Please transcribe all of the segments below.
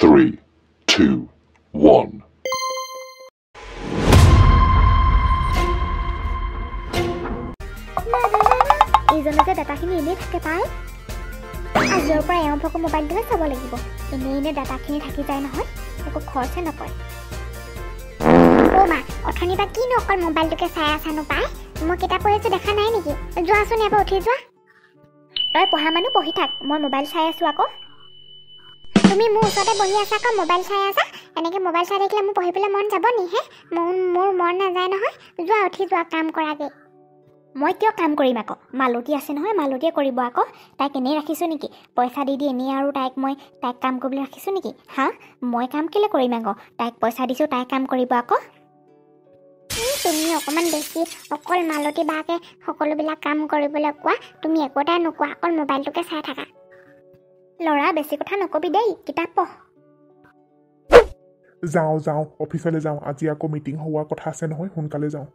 3, 2, 1. এইজনে যে ডাটাখিনি এনেই থাকে তাই আজিৰ পৰা এওঁভকৰ মোবাইলটোহে চাব লাগিব এনেই ডাটাখিনি থাকি যায় নহয় একো খৰচে নকৰে মা অথনিৰ পৰা কিনো অকল মোবাইলটোকে চাই আছানো পাই মই কিতাপ পঢ়ি আছো দেখা নাই নেকি যোৱাচোন এবাৰ উঠি যোৱা তই পঢ়া মানুহ পঢ়ি থাক মই মোবাইল চাই আছো আকৌ তুমি মোৰ ওচৰতে বহি আছা আকৌ মোবাইল চাই আছা এনেকৈ মোবাইল চাই থাকিলে মোৰ পঢ়িবলৈ মন যাব নি হে মোৰ মন নাযায় নহয় যোৱা উঠি যোৱা কাম কৰাগৈ মই কিয় কাম কৰিম আকৌ মালতী আছে নহয় মালতীয়ে কৰিব আকৌ তাইক এনেই ৰাখিছোঁ নেকি পইচা দি এনেই আৰু তাইক কাম কৰিবলৈ ৰাখিছোঁ নেকি হা মই কাম কেলৈ কৰিম আকৌ তাইক পইচা দিছোঁ তাই কাম কৰিব আকৌ তুমি অকণমান বেছি অকল মালতী বাকে সকলোবিলাক কাম কৰিবলৈ কোৱা তুমি একোটাই নোকোৱা অকল মোবাইলটোকে চাই থাকা ল'ৰা বেছি কথা নকবি দেই কিতাপ পঢ় যাওঁ অফিচলৈ যাওঁ আজি আকৌ মিটিং হোৱা কথা আছে নহয় সোনকালে যাওঁ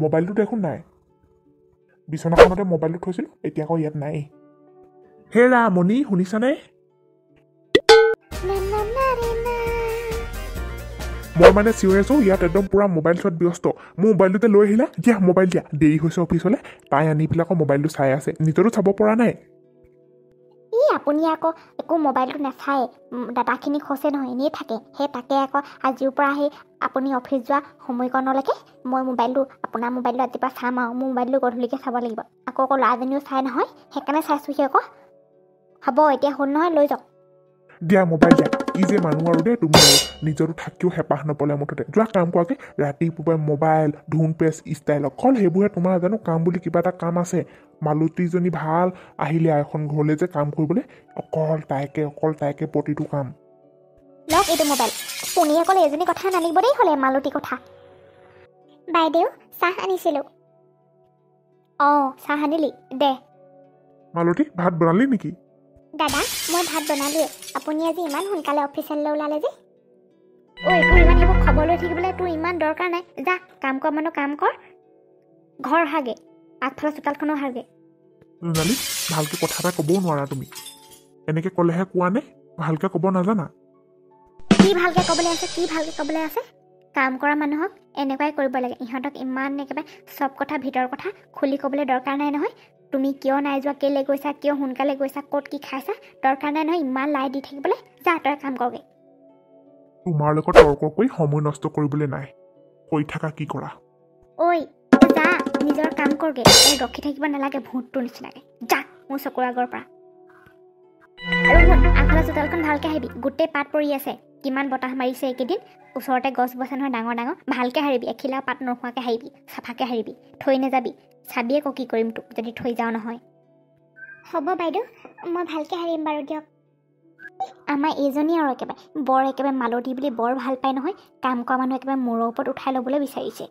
মোবাইলটো দেখোন নাই বিচনাখনতে মোবাইলটো থৈছিলোঁ এতিয়া আকৌ ইয়াত নাই হেৰা মণি শুনিছানে মই মানে চিঞৰি আছোঁ ইয়াত একদম পূৰা মোবাইল চোৱাত ব্যস্ত মোৰ মোবাইলটোতে লৈ আহিলা দিয়া মোবাইল দিয়া দেৰি হৈছে অফিচলৈ তাই আনি পেলাই আকৌ মোবাইলটো চাই আছে নিজৰো চাব পৰা নাই আপুনি আকৌ একো মোবাইলটো নাচায় ডাটাখিনি খচে নহয় এনেই থাকে সেই তাকে আকৌ আজিৰ পৰা আহি আপুনি অফিচ যোৱা সময়কণলৈকে মই আপোনাৰ মোবাইলটো আজিৰ পৰা চাম আৰু মোৰ মোবাইলটো গধূলিকৈ চাব লাগিব আকৌ ল'ৰাজনীও চাই নহয় সেইকাৰণে চাইছোঁহি আকৌ হ'ব এতিয়া হ'ল নহয় লৈ যাওক দিয়া মোবাইল দিয়া কি যে মানুহ আৰু দেই তুমি আৰু নিজৰো থাকিও হেঁপাহ নপলে মুঠতে যোৱা কাম কৰাকৈ ৰাতিপুৱাই মোবাইল ধুন পেষ্ট ষ্টাইল অকল সেইবোৰহে তোমাৰ জানো কাম বুলি কিবা এটা কাম আছে মালতীজনী ভাল আহিলে এখন ঘৰলৈ যে কাম কৰিবলৈ অকল তাইকে প্ৰতিটো কাম লওক এইটো মোবাইল শুনি অকল এজনী কথা নানিব দেই হ'লে মালতী কথা বাইদেউ চাহ আনিছিলোঁ চাহ আনিলি দে মালতী ভাত বনালি নেকি দাদা মই ভাত বনালোৱে আপুনি আজি ইমান সোনকালে অফিচলৈ ওলালে যে তোৰ ইমান সেইবোৰ খবৰ লৈ থাকিবলৈ তোৰ ইমান দৰকাৰ নাই যা কাম কৰা মানুহ কাম কৰ ঘৰ হাগে আগফালৰ চোতালখনো হাগে জোনালী ভালকৈ কথা এটা ক'বও নোৱাৰা তুমি এনেকৈ ক'লেহে কোৱা নে ভালকৈ ক'ব নাজানা কি ভালকৈ ক'বলৈ আছে কাম কৰা মানুহক এনেকুৱাই কৰিব লাগে ইহঁতক ইমান একেবাৰে চব কথা ভিতৰৰ কথা খুলি ক'বলৈ দৰকাৰ নাই নহয় তুমি কিয় নাই যোৱা কেলৈ গৈছা কিয় সোনকালে গৈছা ক'ত কি খাইছা দৰকাৰ নাই নহয় ইমান লাই দি থাকিবলৈ যা তই কাম কৰগৈ তোমাৰ লগত তৰ্ক কৰি সময় নষ্ট কৰিবলৈ নাই কৈ থাকা কি কৰা যা নিজৰ কাম কৰগৈ ৰখি থাকিব নালাগে ভূতটোৰ নিচিনাকৈ যা মোৰ চকুৰ আগৰ পৰা আৰু আগফালৰ চোতালখন ভালকৈ আহিবি গোটেই পাত পৰি আছে কিমান বতাহ মাৰিছে এইকেইদিন ওচৰতে গছ বছে নহয় ডাঙৰ ভালকৈ হাৰিবি এখিলা পাত নোখোৱাকৈ হাৰিবি চাফাকৈ হাৰিবি থৈ নাযাবি চাবি আকৌ কি কৰিম তোক যদি থৈ যাওঁ নহয় হ'ব বাইদেউ মই ভালকৈ হাৰিম বাৰু দিয়ক আমাৰ এইজনী আৰু একেবাৰে মালতী বুলি বৰ ভাল পায় নহয় কাম কৰা মানুহ একেবাৰে মূৰৰ ওপৰত উঠাই ল'বলৈ বিচাৰিছে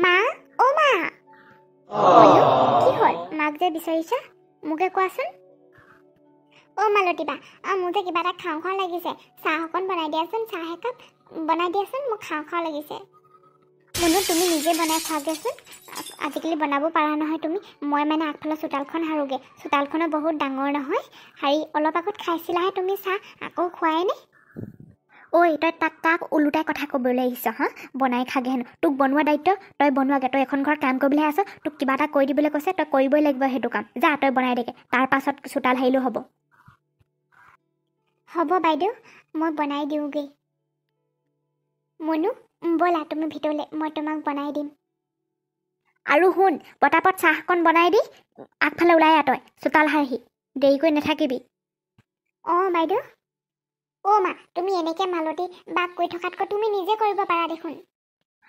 মা কি হ'ল মাক যে বিচাৰিছা মোকে কোৱাচোন মালতী বা মোৰ যে কিবা এটা খাওঁ লাগিছে চাহ অকণ বনাই দিয়াচোন চাহ একাপ বনাই দিয়াচোন মোক খাওঁ লাগিছে মনো তুমি নিজে বনাই খোৱাগৈচোন আজিকালি বনাব পাৰা নহয় তুমি মই মানে আগফালৰ চোতালখন সাৰোগৈ চোতালখনো বহুত ডাঙৰ নহয় অলপ আগত খাইছিলাহে তুমি চাহ আকৌ খোৱাই নে তই তাক ওলোটাই কথা ক'বলৈ আহিছ হা বনাই খাগে হেনো তোক বনোৱা দায়িত্ব তই বনোৱাগৈ তই এখন ঘৰত কাম কৰিবলৈহে আছ তোক কিবা এটা কৰি দিবলৈ কৈছে তই কৰিবই লাগিব সেইটো কাম যা তই বনাই দেগে তাৰ পাছত চোতাল হাৰিলেও হ'ব বাইদেউ মই বনাই দিওঁগৈ মনু ব'লা তুমি ভিতৰলৈ মই তোমাক বনাই দিম আৰু শুন পটাপট চাহকণ বনাই দি আগফালে ওলাই তই চোতাল হাৰহি দেৰিকৈ নাথাকিবি বাইদেউ মা তুমি এনেকৈ মালতী বাক কৈ থকাতকৈ তুমি নিজে কৰিব পাৰা দেখোন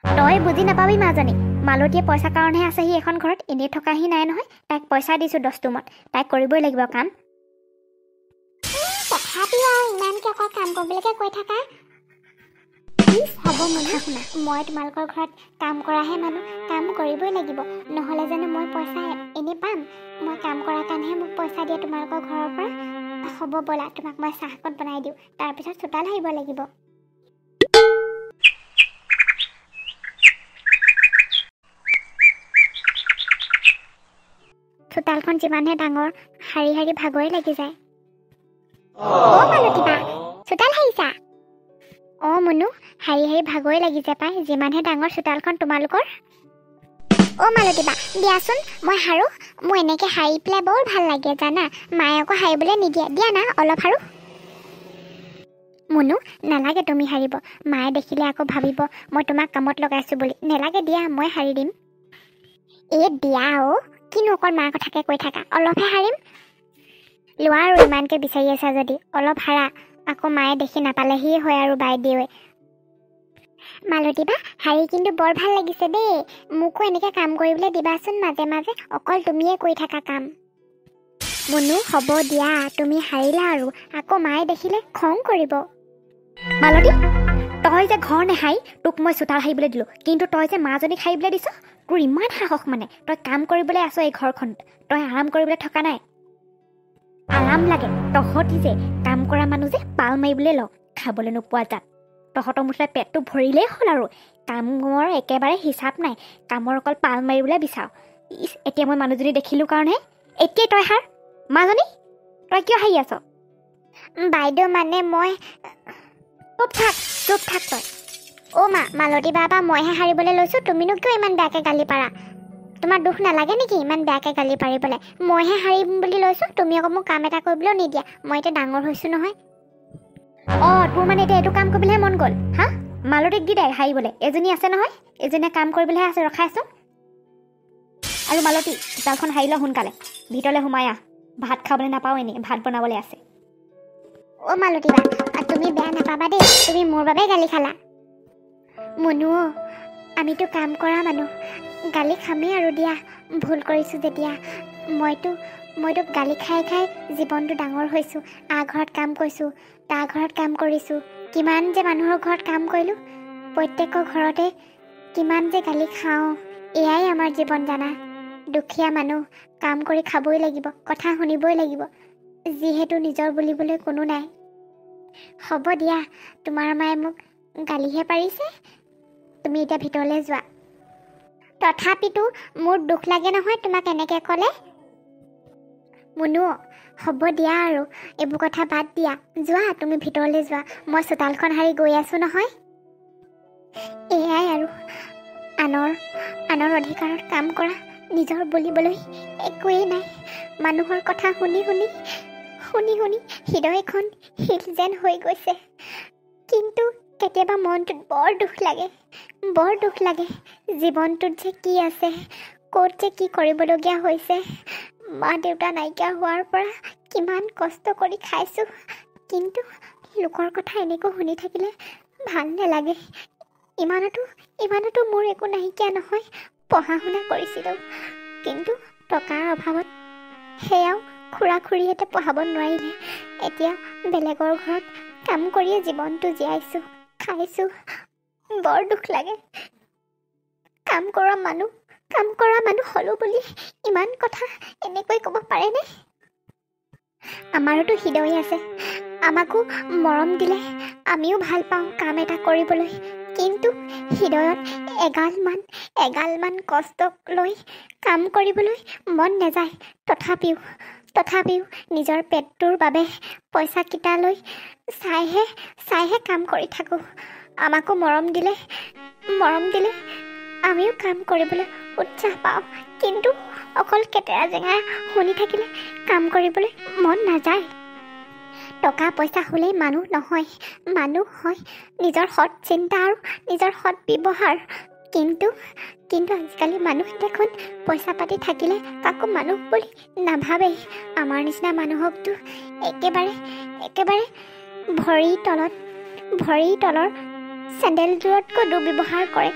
তই বুজি নাপাবি মাজনী মালতীয়ে পইচাৰ কাৰণেহে আছেহি এখন ঘৰত এনেই থকাহি নাই নহয় তাইক পইচা দিছোঁ 10 টোমত তাইক কৰিবই লাগিব কাম তথাপিও আৰু ইমানকৈ অকল কাম কৰিবলৈকে কৈ থাকা হ'ব মনে শুনা মই তোমালোকৰ ঘৰত কাম কৰাহে মানুহ কাম কৰিবই লাগিব নহ'লে জানো মই পইচা এনেই পাম মই কাম কৰাৰ কাৰণেহে মোক পইচা দিয়ে তোমালোকৰ ঘৰৰ পৰা হ'ব ব'লা তোমাক মই চাহকণ বনাই দিওঁ তাৰপিছত চোতাল হাৰিব লাগিব চোতালখন যিমানহে ডাঙৰ শাৰী শাৰী ভাগৰে লাগি যায় অ মালতী বা চোতাল হাৰিছা অ মুনু শাৰী শাৰী ভাগৰে লাগি যায় পাই যিমানহে ডাঙৰ চোতালখন তোমালোকৰ অ মালতী বা দিয়াচোন মই হাৰো মোৰ এনেকে হাৰি পেলাই বৰ ভাল লাগে জানা মায়ে আকৌ হাৰিবলৈ নিদিয়ে দিয়া না অলপ হাৰো মুনু নালাগে তুমি হাৰিব মায়ে দেখিলে আকৌ ভাবিব মই তোমাক কামত লগাইছো বুলি নেলাগে দিয়া মই হাৰি দিম দিয়া অ কিনো অকল মাৰ কথাকে কৈ থাকা অলপহে হাৰিম লোৱা আৰু ইমানকে বিচাৰি আছা যদি অলপ হাৰা আকৌ মায়ে দেখি নাপালেহি হয় আৰু বাইদেৱে মালতী বা হাৰি কিন্তু বৰ ভাল লাগিছে দেই মোকো এনেকে কাম কৰিবলৈ দিবাচোন মাজে মাজে অকল তুমিয়ে কৰি থাকা কাম মুনু হ'ব দিয়া তুমি হাৰিলা আৰু আকৌ মায়ে দেখিলে খং কৰিব মালতী তই যে ঘৰ নেহাই তোক মই চোতাল হাৰিবলৈ দিলোঁ কিন্তু তই যে মাজনীক হাৰিবলৈ দিছ তোৰ ইমান সাহস মানে তই কাম কৰিবলৈ আছ এই ঘৰখনত তই আৰাম কৰিবলৈ থকা নাই আৰাম লাগে তহঁতি যে কাম কৰা মানুহ যে পাল মাৰিবলৈ ল খাবলৈ নোপোৱা যাত তহঁতৰ মুঠতে পেটটো ভৰিলেই হ'ল আৰু কামৰ একেবাৰে হিচাপ নাই কামৰ অকল পাল মাৰিবলৈ বিচাৰ এতিয়া মই মানুহজনী দেখিলোঁ কাৰণেহে এতিয়াই তই হাৰ মাজনী তই কিয় হাৰি আছ বাইদেউ মানে মই চুপ থাক তই অ মালতী বা মইহে হাৰিবলৈ লৈছোঁ তুমিনো কিয় ইমান বেয়াকৈ গালি পাৰা তোমাৰ দুখ নালাগে নেকি ইমান বেয়াকৈ গালি পাৰিবলৈ মইহে হাৰিম বুলি লৈছোঁ তুমি আকৌ মোক কাম এটা কৰিবলৈও নিদিয়া মই এতিয়া ডাঙৰ হৈছোঁ নহয় তোৰ মানে এতিয়া এইটো কাম কৰিবলৈহে মন গ'ল হা মালতীক দি দে হাৰিবলৈ এজনী আছে নহয় এজনীয়ে কাম কৰিবলৈহে আছে ৰখাইচোন আৰু মালতী চোতালখন হাৰি ল সোনকালে ভিতৰলৈ সোমাই আহ ভাত খাবলৈ নাপাওঁ এনেই ভাত বনাবলৈ আছে অ মালতী বা তুমি বেয়া নাপাবা দেই তুমি মোৰ বাবে গালি খালা মুনু আমিতো কাম কৰা মানুহ গালি খামেই আৰু দিয়া ভুল কৰিছোঁ যেতিয়া মইতো গালি খাই খাই জীৱনটো ডাঙৰ হৈছোঁ ঘৰত কাম কৰিছোঁ তাৰ ঘৰত কাম কৰিছোঁ কিমান যে মানুহৰ ঘৰত কাম কৰিলোঁ প্ৰত্যেকৰ ঘৰতে কিমান যে গালি খাওঁ এয়াই আমাৰ জীৱন জানা দুখীয়া মানুহ কাম কৰি খাবই লাগিব কথা শুনিবই লাগিব যিহেতু নিজৰ বুলিবলৈ কোনো নাই হ'ব দিয়া তোমাৰ মায়ে মোক গালিহে পাৰিছে তুমি এতিয়া ভিতৰলৈ যোৱা তথাপিতো মোৰ দুখ লাগে নহয় তোমাক এনেকৈ ক'লে মুনু হ'ব দিয়া আৰু এইবোৰ কথা বাদ দিয়া যোৱা তুমি ভিতৰলৈ যোৱা মই চোতালখন হাৰি গৈ আছোঁ নহয় এয়াই আৰু আনৰ অধিকাৰত কাম কৰা নিজৰ বুলিবলৈ একোৱেই নাই মানুহৰ কথা শুনি হৃদয়খন শিল যেন হৈ গৈছে কিন্তু কেতিয়াবা মনটোত বৰ দুখ লাগে জীৱনটোত যে কি আছে ক'ত যে কি কৰিবলগীয়া হৈছে মা দেউতা নাইকিয়া হোৱাৰ পৰা কিমান কষ্ট কৰি খাইছোঁ কিন্তু লোকৰ কথা এনেকৈ শুনি থাকিলে ভাল নালাগে ইমানতো মোৰ একো নাইকিয়া নহয় পঢ়া শুনা কৰিছিলোঁ কিন্তু টকাৰ অভাৱত সেয়াও খুৰা খুৰীহঁতে পঢ়াব নোৱাৰিলে এতিয়া বেলেগৰ ঘৰত কাম কৰিয়ে জীৱনটো জীয়াইছোঁ খাইছোঁ বৰ দুখ লাগে কাম কৰা মানুহ হ'লো বুলি ইমান কথা এনেকৈ ক'ব পাৰেনে আমাৰোতো হৃদয় আছে আমাকো মৰম দিলে আমিও ভাল পাওঁ কাম এটা কৰিবলৈ কিন্তু হৃদয়ত এগালমান কষ্ট লৈ কাম কৰিবলৈ মন নাযায় তথাপিও নিজৰ পেটটোৰ বাবে পইচা কেইটা লৈ চাইহে কাম কৰি থাকোঁ আমাকো মৰম দিলে আমিও কাম কৰিবলৈ উৎসাহ পাওঁ কিন্তু অকল কেতেৰা জেঙা শুনি থাকিলে কাম কৰিবলৈ মন নাযায় টকা পইচা হ'লেই মানুহ নহয় মানুহ হয় নিজৰ সৎ চিন্তা আৰু নিজৰ সৎ ব্যৱহাৰ কিন্তু আজিকালি মানুহ দেখোন পইচা পাতি থাকিলে কাকো মানুহ বুলি নাভাবেই আমাৰ নিচিনা মানুহকতো একেবাৰে ভৰিৰ তলৰ চেণ্ডেলযোৰতকৈ দুৰ্ব্যৱহাৰ কৰে